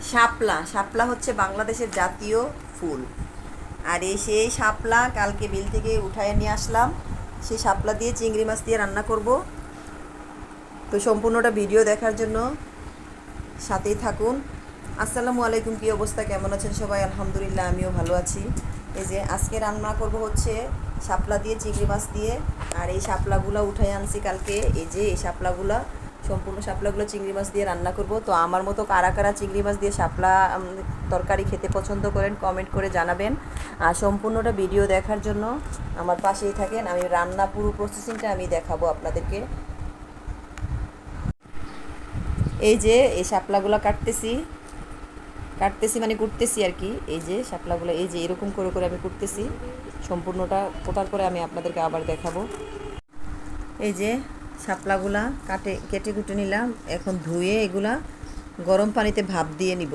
শাপলা, শাপলা হচ্ছে বাংলাদেশের জাতীয় ফুল। আর এই সেই শাপলা কালকে বিল থেকে উঠায় নিয়ে আসলাম। সেই শাপলা দিয়ে চিংড়ি মাছ দিয়ে রান্না করব। তো সম্পূর্ণটা ভিডিও দেখার জন্য সাথেই থাকুন। আসসালামু আলাইকুম, কী অবস্থা, কেমন আছেন সবাই? আলহামদুলিল্লাহ, আমিও ভালো আছি। এই যে আজকে রান্না করব হচ্ছে শাপলা দিয়ে চিংড়ি মাছ দিয়ে। আর এই শাপলাগুলো উঠাই আনছি কালকে। এই যে এই শাপলাগুলা, সম্পূর্ণ শাপলাগুলো চিংড়ি মাছ দিয়ে রান্না করব। তো আমার মতো কারা কারা চিংড়ি মাছ দিয়ে শাপলা তরকারি খেতে পছন্দ করেন কমেন্ট করে জানাবেন। আর সম্পূর্ণটা ভিডিও দেখার জন্য আমার পাশেই থাকেন। আমি রান্না পুরো প্রসেসিংটা আমি দেখাবো আপনাদেরকে। এই যে এই শাপলাগুলো কাটতেছি কাটতেছি মানে কুটতেছি আর কি। এই যে শাপলাগুলো এই যে এরকম করে করে আমি কুটতেছি। সম্পূর্ণটা কোটার পরে আমি আপনাদেরকে আবার দেখাবো। এই যে শাপলাগুলা কেটে কুটে নিলাম। এখন ধুয়ে এগুলা গরম পানিতে ভাপ দিয়ে নিব।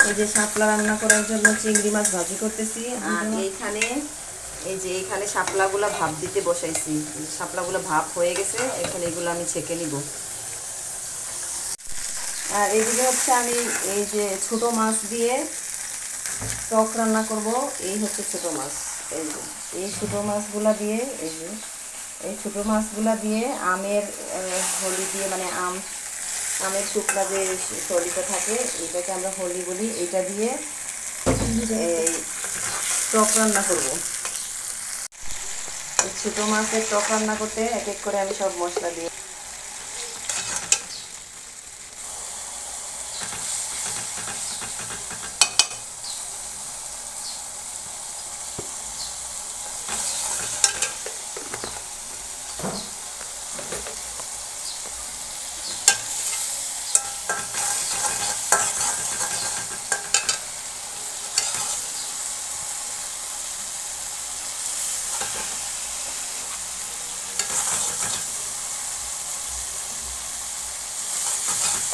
এই যে শাপলা রান্না করার জন্য চিংড়ি মাছ ভাজি করতেছি। আর এইখানে শাপলাগুলা ভাপ দিতে বসাইছি। শাপলাগুলো ভাপ হয়ে গেছে, এখন এগুলো আমি ছেঁকে নিব। আর এইদিকে হচ্ছে আমি এই যে ছোট মাছ দিয়ে টক রান্না করব। এই হচ্ছে ছোট মাছ। এই যে এই ছোট মাছগুলা দিয়ে এই ছোট মাছগুলা দিয়ে আমের হোলি দিয়ে, মানে আমের শুকনা যে সলিটা থাকে এটাকে আমরা হোলি বলি, এটা দিয়ে এই টক রান্না করব। এই ছোট মাছের টক রান্না করতে এক এক করে আমি সব মশলা দিয়ে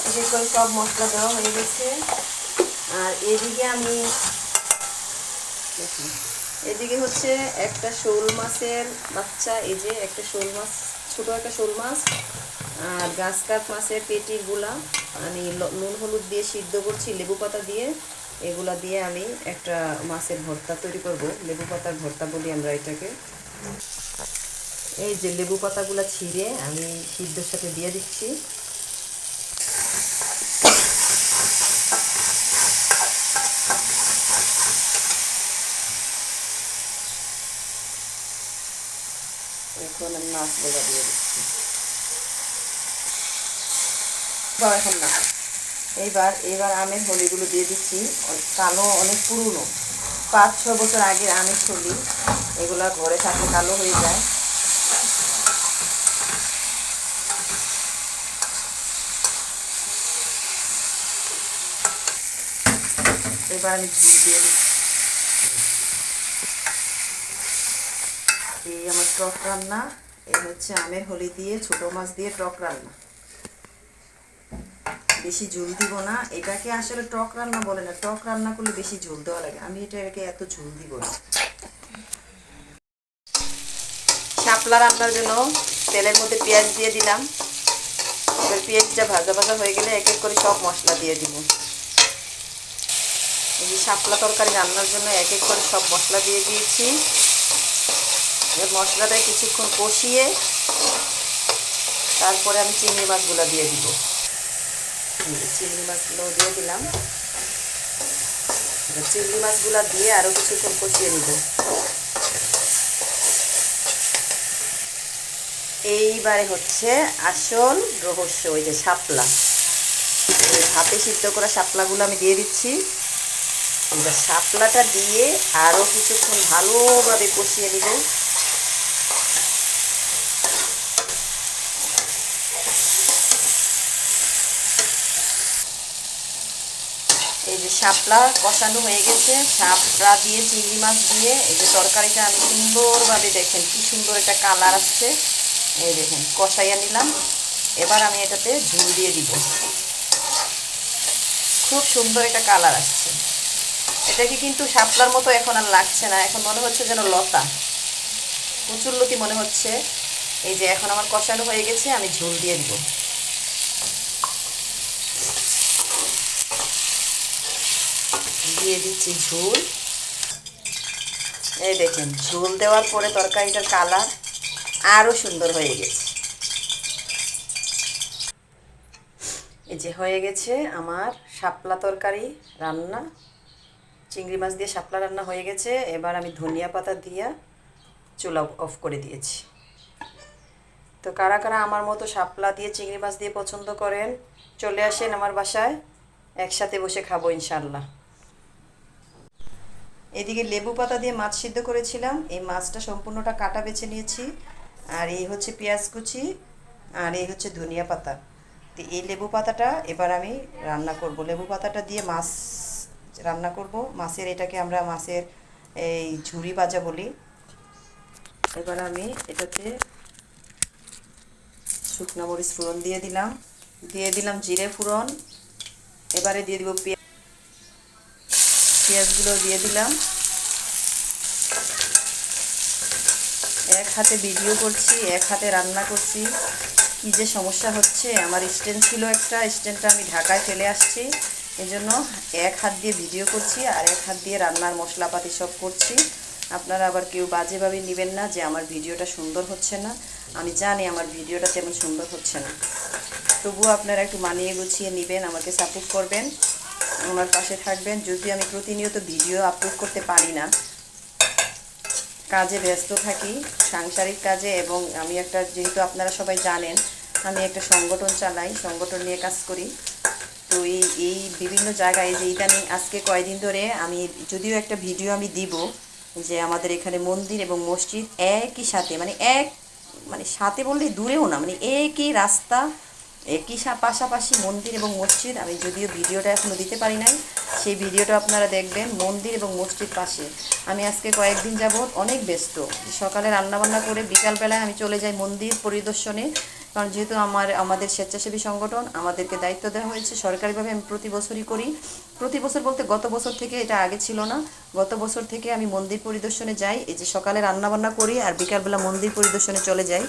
এক এক করে সব মশলা দেওয়া হয়ে গেছে। আর এদিকে হচ্ছে একটা শোল মাছের বাচ্চা। এই যে একটা শোল মাছ, ছোট একটা শোল মাছ আর গাছ কাঠ মাছের পেটির গুলা আমি নুন হলুদ দিয়ে সিদ্ধ করছি লেবু পাতা দিয়ে। এগুলা দিয়ে আমি একটা মাছের ভর্তা তৈরি করব। লেবু পাতার ভর্তা বলি আমরা এটাকে। এই যে লেবু পাতাগুলো ছিঁড়ে আমি সিদ্ধর সাথে দিয়ে দিচ্ছি। এখন আমি মাছগুলো দিয়ে দিচ্ছি। এখন না, এইবার আমের হলিগুলো দিয়ে দিচ্ছি। কালো, অনেক পুরনো, 5-6 বছর আগের আমের হলি। এগুলা ঘরে থাকলে কালো হয়ে যায়। এবার আমি ঝুল দিয়ে দিচ্ছি। এই আমার টক রান্না। এই হচ্ছে আমের হলি দিয়ে ছোট মাছ দিয়ে টক রান্না। বেশি ঝোল দিব না। এটাকে আসলে টক রান্না বলে না, টক রান্না করলে বেশি ঝোল দেওয়া লাগে। আমি এটাকে এত ঝোল দিব না। শাপলা রান্নার জন্য তেলের মধ্যে পেঁয়াজ দিয়ে দিলাম। এবার পেঁয়াজটা ভাজা ভাজা হয়ে গেলে এক এক করে সব মশলা দিয়ে দিব। এই যে শাপলা তরকারি রান্নার জন্য এক এক করে সব মশলা দিয়ে দিয়েছি। এবার মশলাটা কিছুক্ষণ কষিয়ে তারপরে আমি চিংড়ি মাছগুলো দিয়ে দিব। চিংড়ি মাছগুলো দিয়ে দিলাম। চিংড়ি মাছগুলো দিয়ে আরও কিছুক্ষণ কষিয়ে নিব। এইবারে হচ্ছে আসল রহস্য, ওই যে শাপলা। ভাপে সিদ্ধ করা শাপলাগুলো আমি দিয়ে দিচ্ছি। এবার শাপলাটা দিয়ে আরও কিছুক্ষণ ভালোভাবে কষিয়ে নিব। এই যে শাপলা কষানো হয়ে গেছে। শাপলা দিয়ে চিংড়ি মাছ দিয়ে এই যে তরকারিটা আমি সুন্দরভাবে, দেখেন কি সুন্দর একটা কালার আসছে। এই দেখেন কষাইয়া নিলাম। এবার আমি এটাতে ঝোল দিয়ে দিব। খুব সুন্দর একটা কালার আসছে। এটাকে কিন্তু শাপলার মতো এখন আর লাগছে না, এখন মনে হচ্ছে যেন লতা, কচুরলতি মনে হচ্ছে। এই যে এখন আমার কষানো হয়ে গেছে, আমি ঝোল দিয়ে দিব। দিয়ে দিচ্ছি ঝোল। এই দেখেন ঝোল দেওয়ার পরে তরকারিটার কালার আরও সুন্দর হয়ে গেছে। এই যে হয়ে গেছে আমার শাপলা তরকারি রান্না, চিংড়ি মাছ দিয়ে শাপলা রান্না হয়ে গেছে। এবার আমি ধনিয়া পাতা দিয়ে চুলা অফ করে দিয়েছি। তো কারা কারা আমার মতো শাপলা দিয়ে চিংড়ি মাছ দিয়ে পছন্দ করেন, চলে আসেন আমার বাসায়, একসাথে বসে খাবো ইনশাল্লাহ। এদিকে লেবু পাতা দিয়ে মাছ সিদ্ধ করেছিলাম, এই মাছটা সম্পূর্ণটা কাটা বেছে নিয়েছি। আর এই হচ্ছে পেঁয়াজ কুচি, আর এই হচ্ছে ধনিয়া পাতা। তো এই লেবু পাতাটা এবার আমি রান্না করব, লেবু পাতাটা দিয়ে মাছ রান্না করব। মাছের এটাকে আমরা মাছের এই ঝুরি ভাজা বলি। এবার আমি এটাতে শুকনো মরিচ ফোড়ন দিয়ে দিলাম জিরে ফোড়ন। এবারে দিয়ে দিব পেঁয়াজগুলো দিয়ে দিলাম। এক হাতে ভিডিও করছি, এক হাতে রান্না করছি, কী যে সমস্যা হচ্ছে। আমার স্ট্যান্ড ছিল একটা, স্ট্যান্ডটা আমি ঢাকায় ফেলে আসছি, এই জন্য এক হাত দিয়ে ভিডিও করছি আর এক হাত দিয়ে রান্নার মশলাপাতি সব করছি। আপনারা আবার কেউ বাজেভাবে নেবেন না যে আমার ভিডিওটা সুন্দর হচ্ছে না। আমি জানি আমার ভিডিওটা তেমন সুন্দর হচ্ছে না, তবুও আপনারা একটু মানিয়ে গুছিয়ে নেবেন, আমাকে সাপোর্ট করবেন, আমার পাশে থাকবেন। যদি আমি প্রতিনিয়ত ভিডিও আপলোড করতে পারি না, কাজে ব্যস্ত থাকি, সাংসারিক কাজে, এবং আমি একটা, যেহেতু আপনারা সবাই জানেন আমি একটা সংগঠন চালাই, সংগঠন নিয়ে কাজ করি। তো এই বিভিন্ন জায়গায় যে ইদানিং আজকে কয়দিন ধরে আমি যদিও একটা ভিডিও আমি দিব যে আমাদের এখানে মন্দির এবং মসজিদ একই সাথে, মানে সাথে বললে দূরেও না, মানে একই রাস্তা, একই পাশাপাশি মন্দির এবং মসজিদ। আমি যদিও ভিডিওটা এখনও দিতে পারি নাই, সেই ভিডিওটা আপনারা দেখবেন। মন্দির এবং মসজিদ পাশে আমি আজকে কয়েকদিন যাবৎ অনেক ব্যস্ত। সকালে রান্নাবান্না করে বিকালবেলায় আমি চলে যাই মন্দির পরিদর্শনে, কারণ যেহেতু আমাদের স্বেচ্ছাসেবী সংগঠন, আমাদেরকে দায়িত্ব দেওয়া হয়েছে সরকারিভাবে। আমি প্রতি বছরই করি, প্রতি বছর বলতে গত বছর থেকে, এটা আগে ছিল না, গত বছর থেকে আমি মন্দির পরিদর্শনে যাই। এই যে সকালে রান্নাবান্না করি আর বিকালবেলা মন্দির পরিদর্শনে চলে যাই।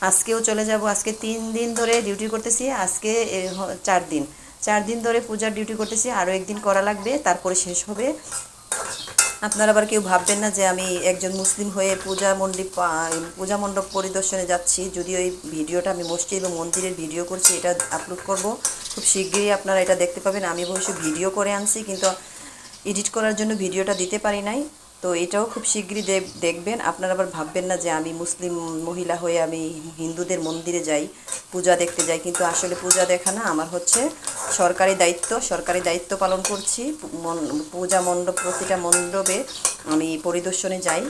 আজকেও চলে যাব। আজকে 3 দিন ধরে ডিউটি করতেছি, আজকে 4 দিন ধরে পূজার ডিউটি করতেছি। আরও একদিন করা লাগবে, তারপরে শেষ হবে। আপনারা আবার কেউ ভাববেন না যে আমি একজন মুসলিম হয়ে পূজা মণ্ডপ পরিদর্শনে যাচ্ছি। যদিও এই ভিডিওটা আমি মসজিদ এবং মন্দিরের ভিডিও করছি, এটা আপলোড করব খুব শিগগিরই, আপনারা এটা দেখতে পাবেন। আমি অবশ্য ভিডিও করে আনছি, কিন্তু এডিট করার জন্য ভিডিওটা দিতে পারি নাই। তো এটাও খুব শিগগিরই দেখবেন। আপনারা আবার ভাববেন না যে আমি মুসলিম মহিলা হয়ে আমি হিন্দুদের মন্দিরে যাই, পূজা দেখতে যাই, কিন্তু আসলে পূজা দেখা না, আমার হচ্ছে সরকারি দায়িত্ব পালন করছি। পূজা মণ্ডপ, প্রতিটা মণ্ডপে আমি পরিদর্শনে যাই,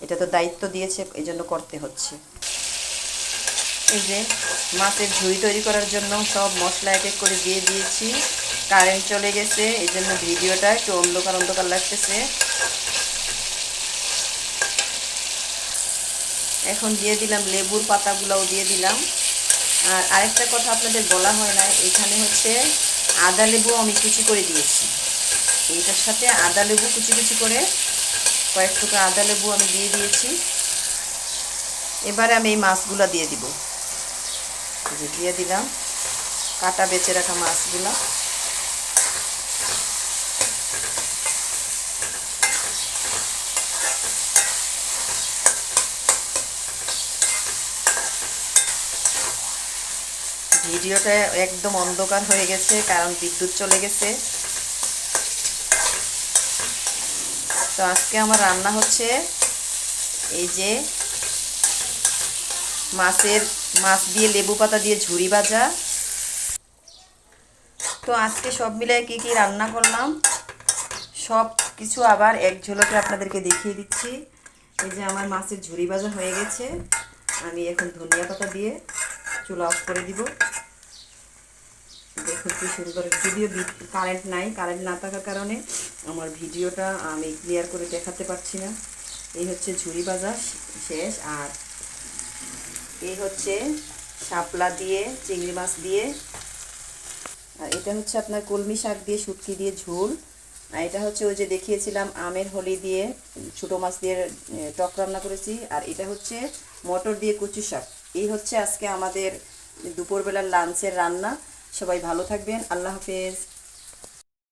এটা তো দায়িত্ব দিয়েছে, এই জন্য করতে হচ্ছে। এই যে মাছের ঝুড়ি তৈরি করার জন্য সব মশলা এক এক করে দিয়ে দিয়েছি। কারেন্ট চলে গেছে, এই জন্য ভিডিওটা একটু অন্ধকার অন্ধকার লাগতেছে। এখন দিয়ে দিলাম লেবুর পাতাগুলোও দিয়ে দিলাম। আর আরেকটা কথা আপনাদের বলা হয় না, এখানে হচ্ছে আদা লেবু আমি কুচি করে দিয়েছি। এইটার সাথে আদা লেবু কুচি করে কয়েক টুকরো আদা লেবু আমি দিয়ে দিয়েছি। এবারে আমি এই মাছগুলো দিয়ে দিব। দিয়ে দিলাম কাটা বেছে রাখা মাছগুলো। ভিডিওটা একদম অন্ধকার হয়ে গেছে, কারণ বিদ্যুৎ চলে গেছে। তো আজকে আমার রান্না হচ্ছে এই যে মাছ দিয়ে লেবু পাতা দিয়ে ঝুরি ভাজা। তো আজকে সব মিলিয়ে কী কী রান্না করলাম সব কিছু আবার এক ঝলকে আপনাদেরকে দেখিয়ে দিচ্ছি। এই যে আমার মাছের ঝুরি ভাজা হয়ে গেছে, আমি এখন ধনিয়া পাতা দিয়ে চুলা অফ করে দিব। দেখুন কি সুন্দর। যদিও কারেন্ট না থাকার কারণে আমার ভিডিওটা আমি ক্লিয়ার করে দেখাতে পারছি না। এই হচ্ছে ঝুরি ভাজা শেষ। আর এই হচ্ছে শাপলা দিয়ে চিংড়ি মাছ দিয়ে, আর এটা হচ্ছে আপনার কলমি শাক দিয়ে শুটকি দিয়ে ঝোল। আর এটা হচ্ছে ওই যে দেখিয়েছিলাম আমের হলি দিয়ে ছোটো মাছ দিয়ে টক রান্না করেছি। আর এটা হচ্ছে মটর দিয়ে কচু শাক। এই হচ্ছে আজকে আমাদের দুপুরবেলার লাঞ্চের রান্না। সবাই ভালো থাকবেন, আল্লাহ হাফেজ।